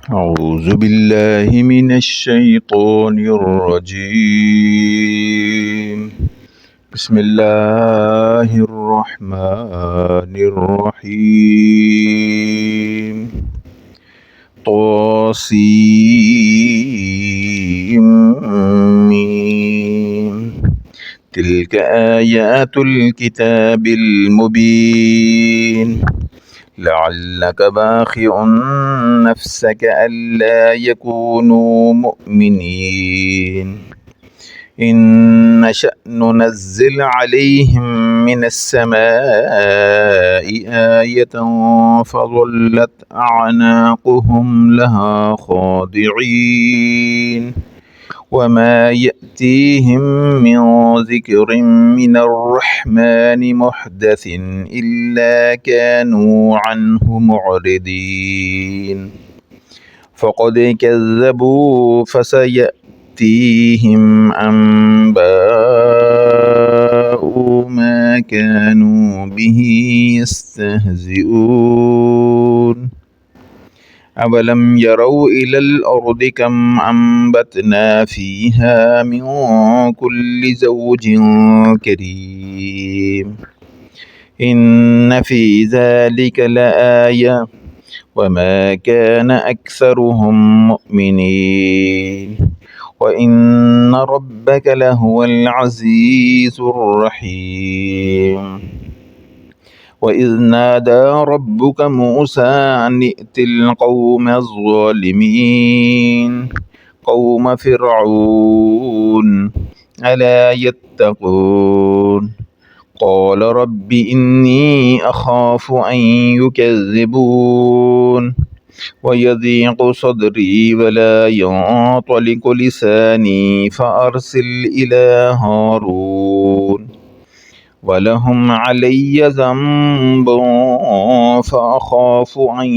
أعوذ بالله من الشيطان الرجيم. بسم الله الرحمن الرحيم. طاسيم. تلك آيات الكتاب المبين. لعلك باخع نفسك ألا يكونوا مؤمنين إن نشأ ننزل عليهم من السماء آية فظلت أعناقهم لها خاضعين وما يأتيهم من ذكر من الرحمن محدث إلا كانوا عنه معرضين فقد كذبوا فسيأتيهم أنباء ما كانوا به يستهزئون أولم يروا إلى الأرض كم أنبتنا فيها من كل زوج كريم إن في ذلك لآية وما كان أكثرهم مؤمنين وإن ربك لهو العزيز الرحيم وإذ نادى ربك موسى أن ائت القوم الظالمين قوم فرعون ألا يتقون قال رب إني أخاف أن يكذبون ويضيق صدري ولا ينطلق لساني فأرسل إلى هارون ولهم علي ذنب فأخاف أن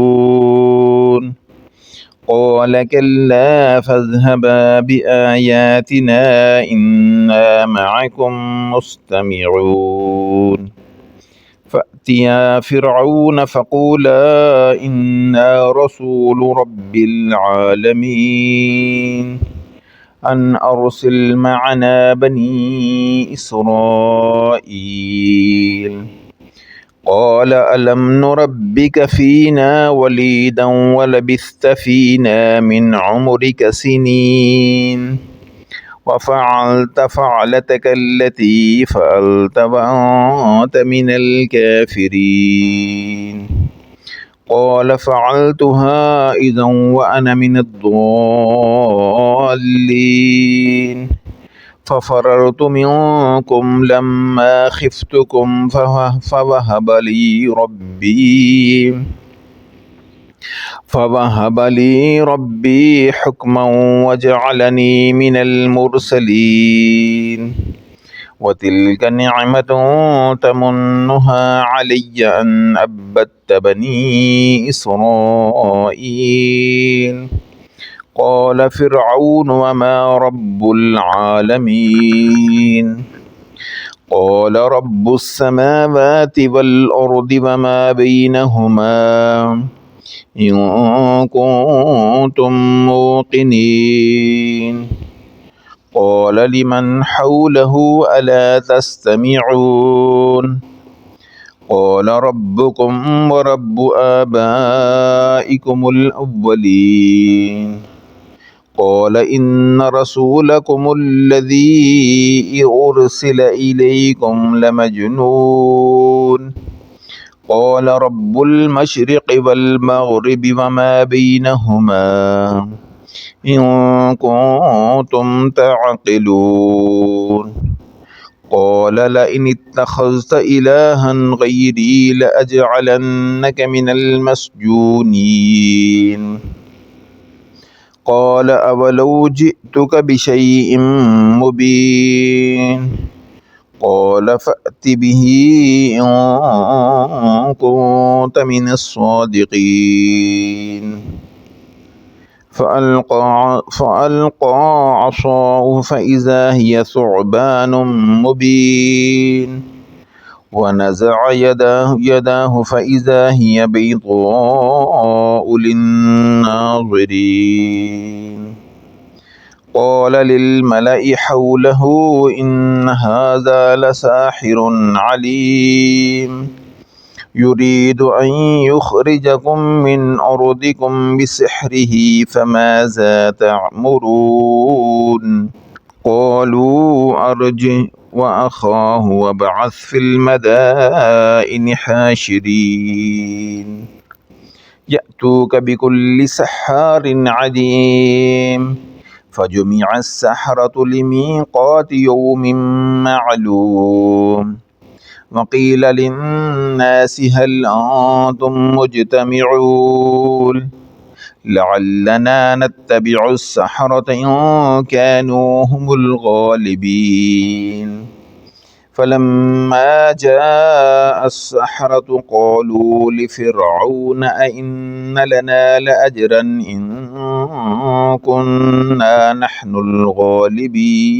يقتلون قال كلا فاذهبا بآياتنا إنا معكم مستمعون فأتيا فرعون فقولا إنا رسول رب العالمين أن أرسل معنا بني إسرائيل قال ألم نربك فينا وليدا ولبثت فينا من عمرك سنين وفعلت فعلتك التي فعلت وأنت من الكافرين قال فعلتها إذا وأنا من الضالين ففررت منكم لما خفتكم فوهب لي ربي حكما وجعلني من المرسلين وتلك نعمة تمنها علي أن أبدت بني إسرائيل قال فرعون وما رب العالمين قال رب السماوات والأرض وما بينهما إن كنتم موقنين قال لمن حوله ألا تستمعون قال ربكم ورب آبائكم الأولين قال إن رسولكم الذي أرسل إليكم لمجنون قال رب المشرق والمغرب وما بينهما إن كنتم تعقلون قال لئن اتخذت إلها غيري لأجعلنك من المسجونين قال أولو جئتك بشيء مبين قال فأت به إن كنت من الصادقين فألقى عصاه فإذا هي ثعبان مبين ونزع يداه فإذا هي بيضاء للناظرين. قال للملأ حوله إن هذا لساحر عليم يريد أن يخرجكم من أرضكم بسحره فماذا تأمرون. قالوا أرجه وأخاه وابعث في المدائن حاشرين يأتوك بكل سحار عليم. فجمع السحرة لميقات يوم معلوم. وقيل للناس هل أنتم مجتمعون لعلنا نتبع السحرة إن كانوا هم الغالبين. فلما جاء السحرة قالوا لفرعون أئن لنا لأجرا إن كنا نحن الغالبين.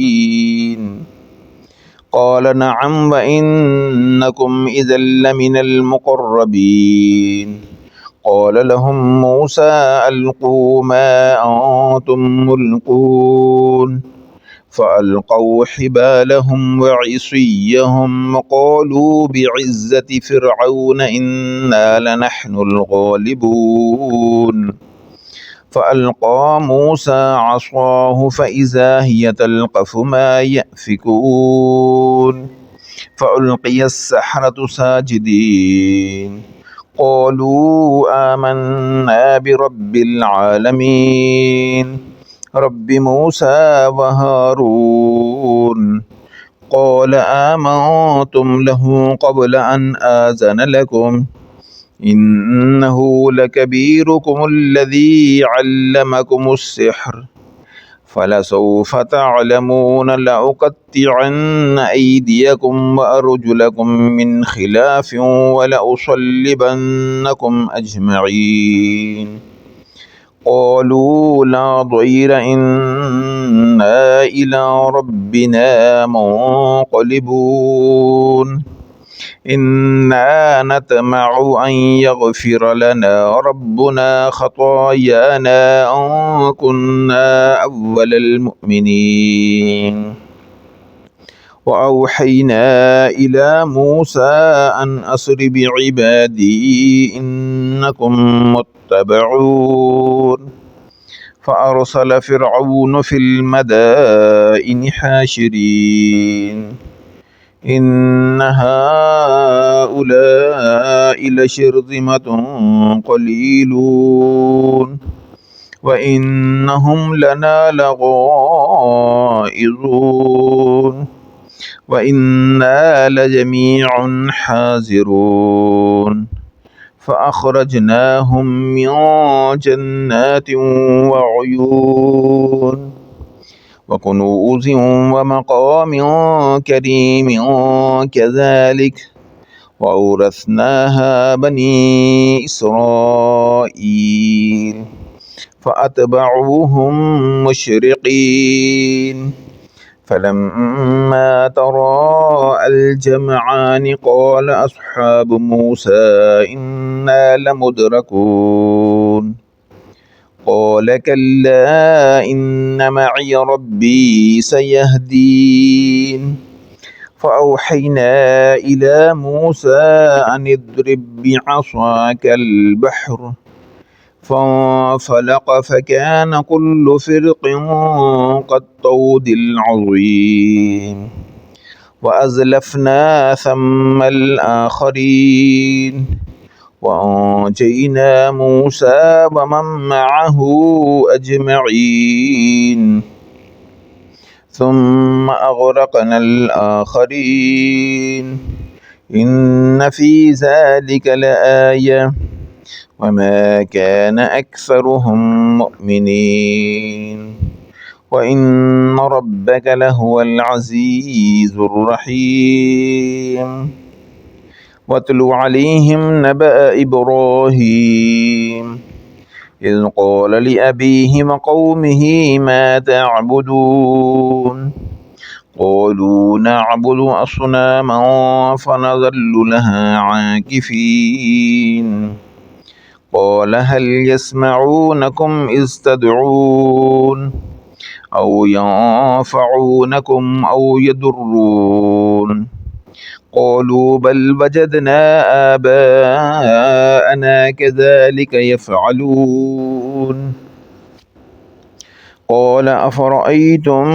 قال نعم وإنكم إذا لمن المقربين. قال لهم موسى ألقوا ما أنتم ملقون. فألقوا حبالهم وعصيهم وقالوا بعزة فرعون إنا لنحن الغالبون. فألقى موسى عصاه فإذا هي تلقف ما يأفكون. فألقي السحرة ساجدين قالوا آمنا برب العالمين رب موسى وهارون. قال آمنتم له قبل أن آذن لكم إنه لكبيركم الذي علمكم السحر فلسوف تعلمون لأقطعن أيديكم وأرجلكم من خلاف ولأصلبنكم أجمعين. قالوا لا ضير إنا إلى ربنا منقلبون. إنا نطمع أن يغفر لنا ربنا خطايانا أن كنا أول المؤمنين. وأوحينا إلى موسى أن أسر بعبادي إنكم متبعون. فأرسل فرعون في المدائن حاشرين إن هؤلاء لشرذمة قليلون وإنهم لنا لغائظون وإنا لجميع حاذرون. فأخرجناهم من جنات وعيون وكنوز ومقام كريم كذلك وأورثناها بني إسرائيل فأتبعوهم مشرقين. فلما تراءى الجمعان قال أصحاب موسى إنا لمدركون. قال كلا إن معي ربي سيهدين. فأوحينا إلى موسى أن اضرب بعصاك البحر فانفلق فكان كل فرق كالطود العظيم. وأزلفنا ثم الآخرين وأنجينا موسى ومن معه أجمعين ثم أغرقنا الآخرين. إن في ذلك لآية وما كان أكثرهم مؤمنين وإن ربك لهو العزيز الرحيم. واتل عليهم نبأ إبراهيم إذ قال لأبيه وقومه ما تعبدون قالوا نعبد أصناما فنظل لها عاكفين قال هل يسمعونكم إذ تدعون أو ينفعونكم أو يضرون قالوا بل وجدنا آباءنا كذلك يفعلون قال أفرأيتم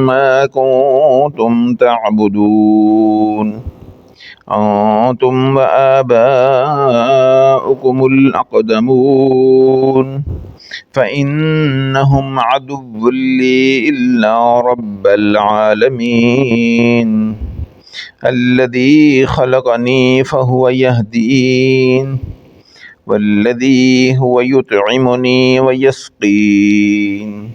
ما كنتم تعبدون أنتم وآباؤكم الأقدمون فإنهم عدو لي إلا رب العالمين الذي خلقني فهو يهدين والذي هو يطعمني ويسقين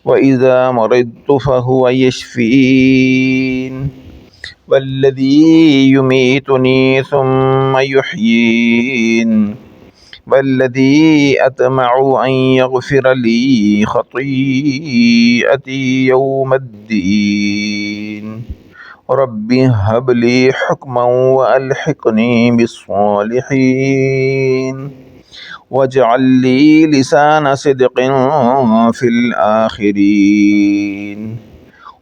وإذا مرضت فهو يشفين والذي يميتني ثم يحيين والذي أطمع أن يغفر لي خطيئتي يوم الدين رب هب لي حكما وألحقني بالصالحين واجعل لي لسان صدق في الآخرين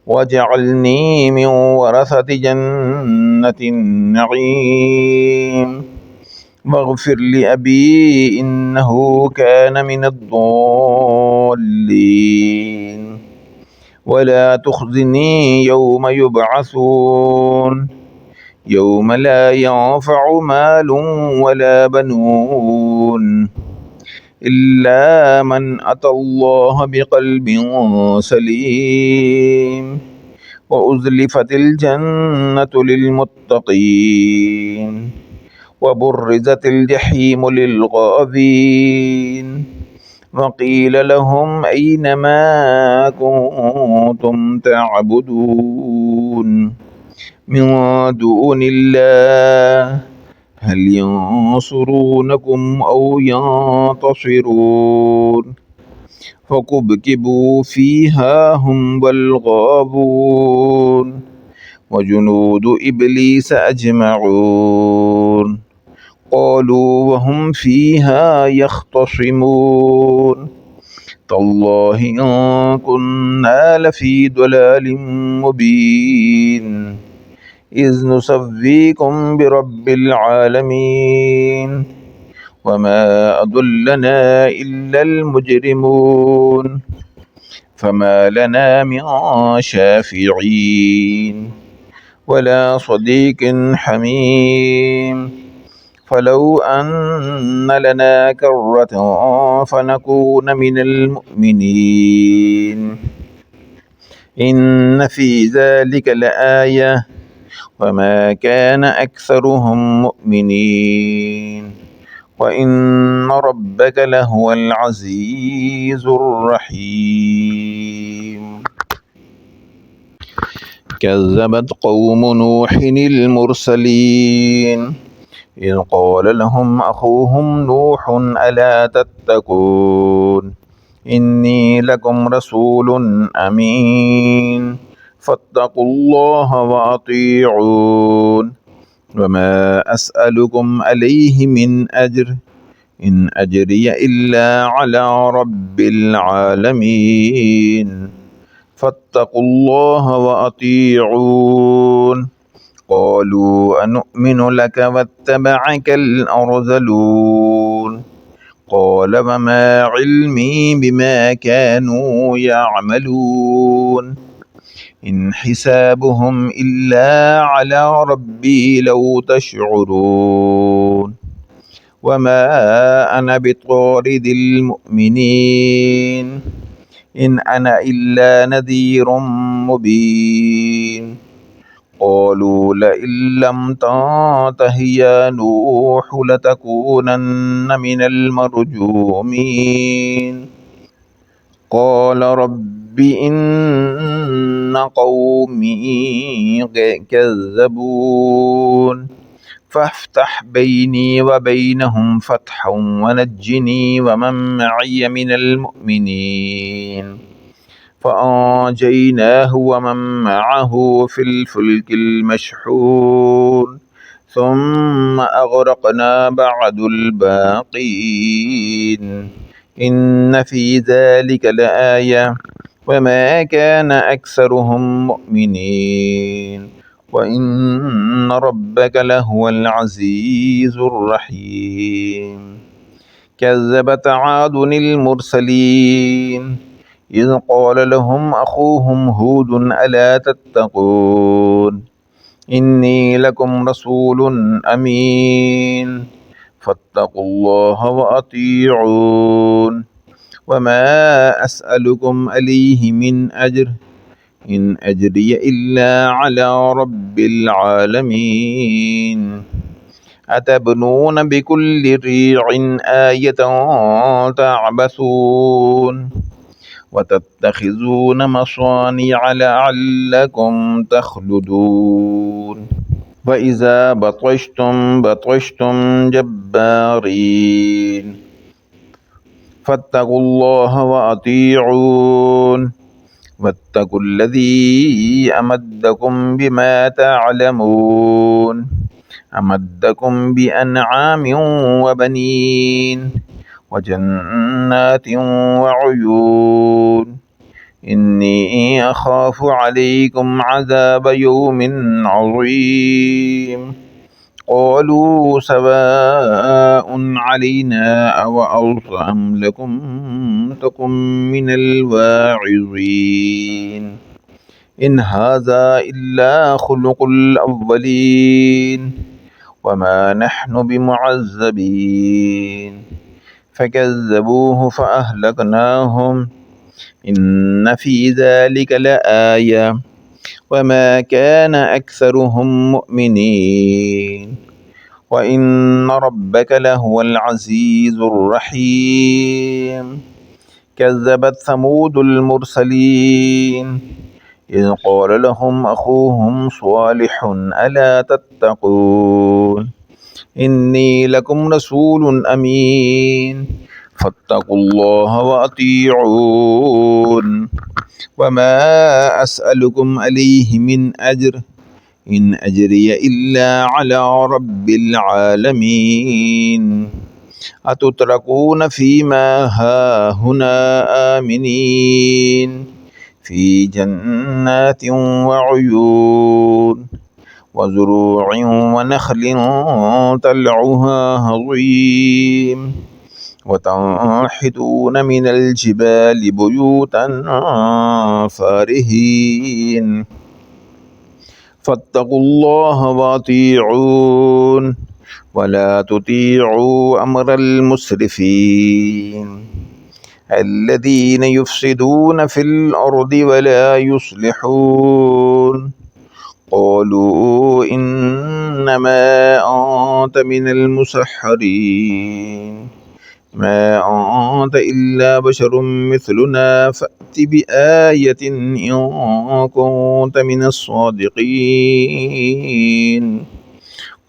واجعلني من ورثة جنة النعيم واغفر لأبي إنه كان من الضالين ولا تخزني يوم يبعثون يوم لا ينفع مال ولا بنون إلا من أتى الله بقلب سليم وأزلفت الجنة للمتقين وبرزت الجحيم للغابين وقيل لهم أين ما كنتم تعبدون من دون الله هل ينصرونكم أو ينتصرون فكبكبوا فيها هم والغابون وجنود إبليس أجمعون قالوا وهم فيها يختصمون تالله إن كنا لفي ضلال مبين إذ نسويكم برب العالمين وما أضلنا إلا المجرمون فما لنا من شافعين ولا صديق حميم فلو أن لنا كرة فنكون من المؤمنين إن في ذلك لآية وما كان أكثرهم مؤمنين وإن ربك لهو العزيز الرحيم كذبت قوم نوح المرسلين إذ قال لهم أخوهم نوح ألا تتقون إني لكم رسول أمين فاتقوا الله وأطيعون وما أسألكم عليه من أجر إن أجري إلا على رب العالمين فاتقوا الله وأطيعون قالوا أنؤمن لك واتبعك الأرذلون قال وما علمي بما كانوا يعملون إن حسابهم إلا على ربي لو تشعرون وما أنا بطارد المؤمنين إن أنا إلا نذير مبين قالوا لئن لم تنته يا نوح لتكونن من المرجومين قال رب إن قومي كذبون فافتح بيني وبينهم فتحا ونجني ومن معي من المؤمنين فأنجيناه ومن معه في الفلك المشحون ثم أغرقنا بعد الباقين إن في ذلك لآية وما كان أكثرهم مؤمنين وإن ربك لهو العزيز الرحيم كذبت عاد المرسلين إذ قال لهم أخوهم هود ألا تتقون إني لكم رسول أمين فاتقوا الله وأطيعون وما أسألكم عليه من أجر إن أجري إلا على رب العالمين أتبنون بكل ريع آية تعبثون وتتخذون مصانع لعلكم تخلدون وإذا بطشتم جبارين فاتقوا الله وأطيعون واتقوا الذي أمدكم بما تعلمون أمدكم بأنعام وبنين وجنات وعيون إني أخاف عليكم عذاب يوم عظيم قالوا سواء علينا أوعظت أم لكم تكن من الواعظين إن هذا إلا خلق الأولين وما نحن بمعذبين فكذبوه فأهلكناهم إن في ذلك لآية وما كان أكثرهم مؤمنين وإن ربك لهو العزيز الرحيم كذبت ثمود المرسلين إذ قال لهم أخوهم صالح ألا تتقون إني لكم رسول أمين فاتقوا الله وأطيعون وما أسألكم عليه من أجر إن أجري إلا على رب العالمين أتتركون فيما هاهنا آمنين في جنات وعيون وزروع ونخل طلعها هضيم وتنحتون من الجبال بيوتا فارهين فاتقوا الله وأطيعون ولا تطيعوا أمر المسرفين الذين يفسدون في الأرض ولا يصلحون قالوا إنما أنت من المسحرين ما أنت إلا بشر مثلنا فأت بآية إن كنت من الصادقين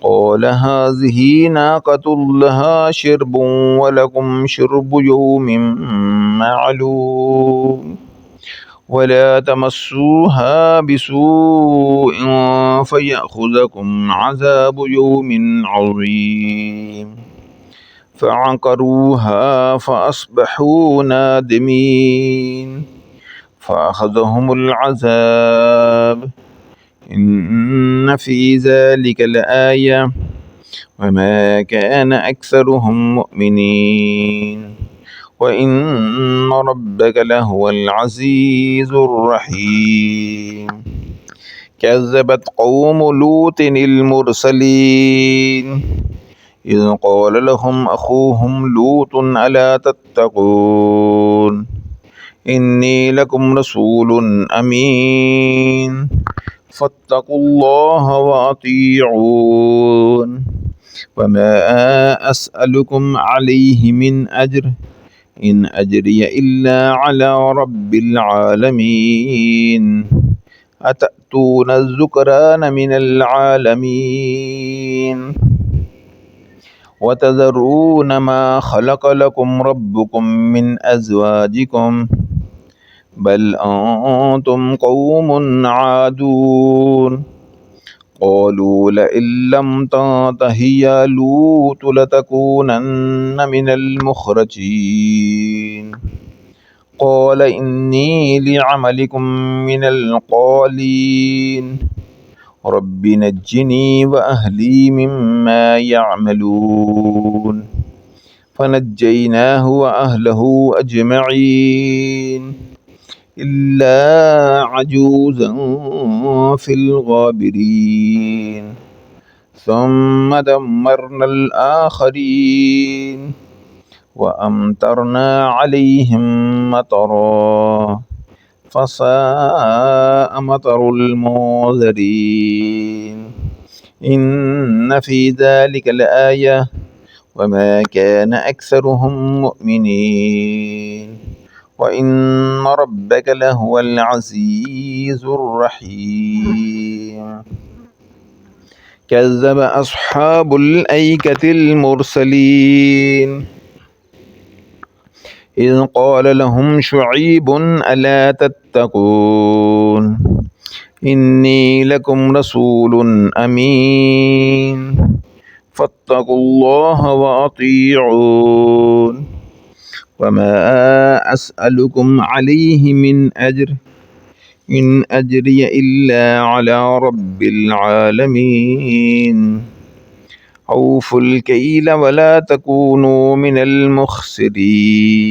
قال هذه ناقة لها شرب ولكم شرب يوم معلوم ولا تمسوها بسوء فيأخذكم عذاب يوم عظيم فعقروها فأصبحوا نادمين فأخذهم العذاب إن في ذلك لآية وما كان أكثرهم مؤمنين وإن ربك لهو العزيز الرحيم كذبت قوم لوط المرسلين إذ قال لهم أخوهم لوط ألا تتقون إني لكم رسول أمين فاتقوا الله وأطيعون وما أسألكم عليه من أجر إن أجري إلا على رب العالمين أتأتون الذكران من العالمين وتذرون ما خلق لكم ربكم من أزواجكم بل أنتم قوم عادون قالوا لئن لم تنته يا لوط لتكونن من المخرجين قال إني لعملكم من القالين رب نجني وأهلي مما يعملون فنجيناه وأهله أجمعين إلا عجوزا في الغابرين ثم دمرنا الآخرين وأمطرنا عليهم مطرا فساء مطر المنذرين إن في ذلك لآية وما كان أكثرهم مؤمنين وإن ربك لهو العزيز الرحيم كذب أصحاب الأيكة المرسلين إذ قال لهم شعيب ألا تتقون إني لكم رسول أمين فاتقوا الله وأطيعون وما أسألكم عليه من أجر إن أجري إلا على رب العالمين أوفوا الكيل ولا تكونوا من المخسرين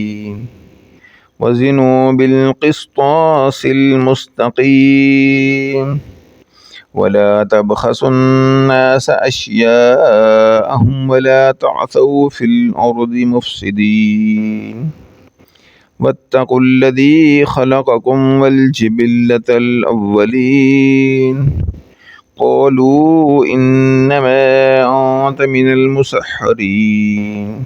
وزنوا بالقسطاس المستقيم ولا تبخسوا الناس أشياءهم ولا تعثوا في الأرض مفسدين واتقوا الذي خلقكم والجبلة الأولين قالوا إنما أنت من المسحرين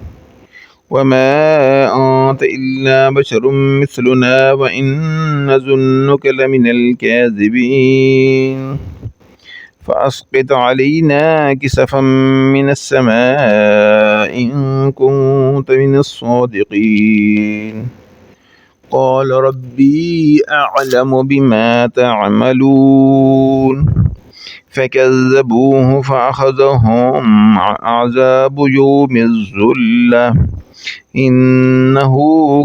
وما أنت إلا بشر مثلنا وإن نظنك لمن الكاذبين فأسقط علينا كسفا من السماء إن كنت من الصادقين قال ربي أعلم بما تعملون فكذبوه فأخذهم عذاب يوم الظلة إنه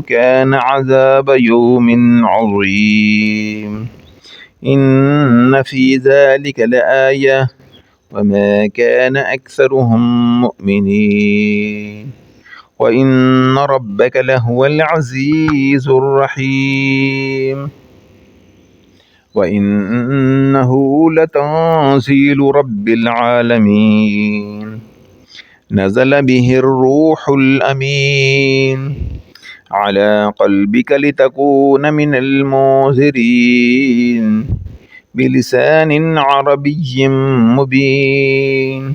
كان عذاب يوم عظيم إن في ذلك لآية وما كان أكثرهم مؤمنين وإن ربك لهو العزيز الرحيم وإنه لتنزيل رب العالمين نزل به الروح الأمين على قلبك لتكون من المنذرين بلسان عربي مبين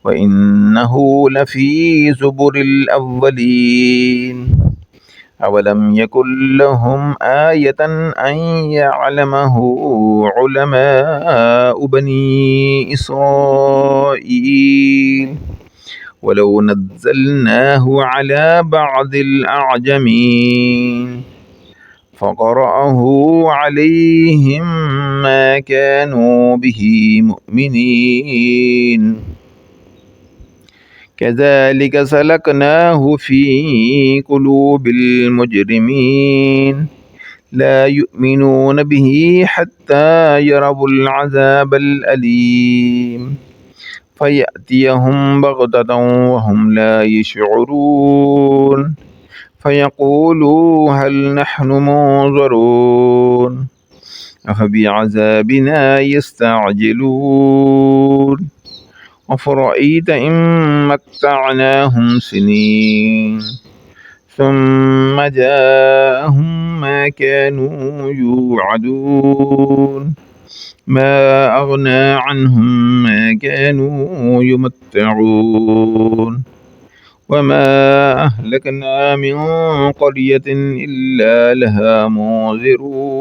وإنه لفي زبر الأولين أولم يكن لهم آية أن يعلمه علماء بني إسرائيل ولو نزلناه على بعض الأعجمين فقرأه عليهم ما كانوا به مؤمنين كذلك سلكناه في قلوب المجرمين لا يؤمنون به حتى يروا العذاب الأليم فيأتيهم بغتة وهم لا يشعرون فيقولوا هل نحن منظرون أفبعذابنا يستعجلون أفرأيت إن متعناهم سنين ثم جاءهم ما كانوا يوعدون ما أغنى عنهم ما كانوا يمتعون وما أهلكنا من قرية إلا لها منذرون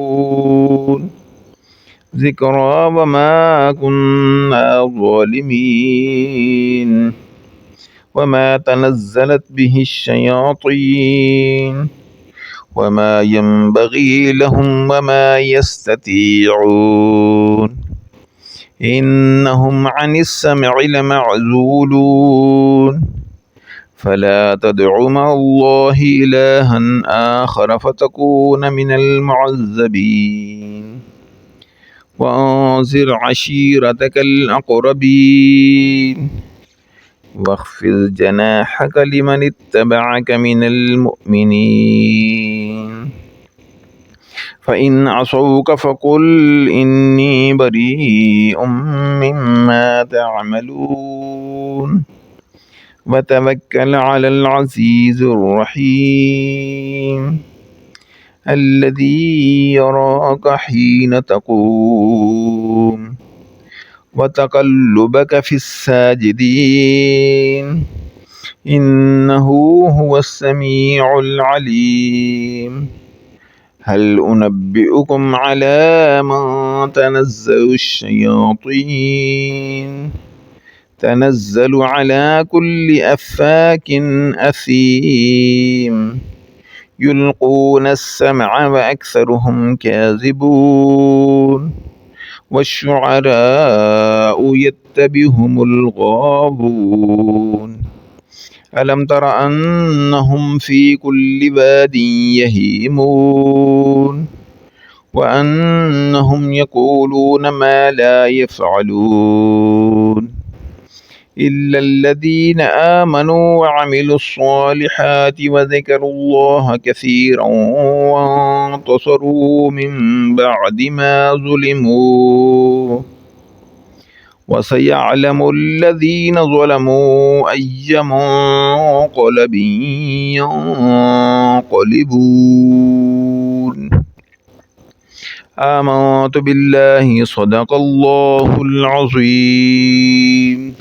ذكرى وما كنا ظالمين وما تنزلت به الشياطين وما ينبغي لهم وما يستطيعون إنهم عن السمع لمعزولون فلا تدع مع الله إلها آخر فتكون من المعذبين وأنذر عشيرتك الأقربين واخفض جناحك لمن اتبعك من المؤمنين فإن عصوك فقل إني بريء مما تعملون وتوكل على العزيز الرحيم الذي يراك حين تقوم وتقلبك في الساجدين إنه هو السميع العليم هل أنبئكم على من تنزل الشياطين تنزل على كل أفاك أثيم يلقون السمع وأكثرهم كاذبون والشعراء يتبعهم الغاوون ألم تر أنهم في كل واد يهيمون وأنهم يقولون ما لا يفعلون إلا الذين آمنوا وعملوا الصالحات وذكروا الله كثيرا وانتصروا من بعد ما ظلموا وسيعلم الذين ظلموا أي منقلب ينقلبون آمنت بالله صدق الله العظيم.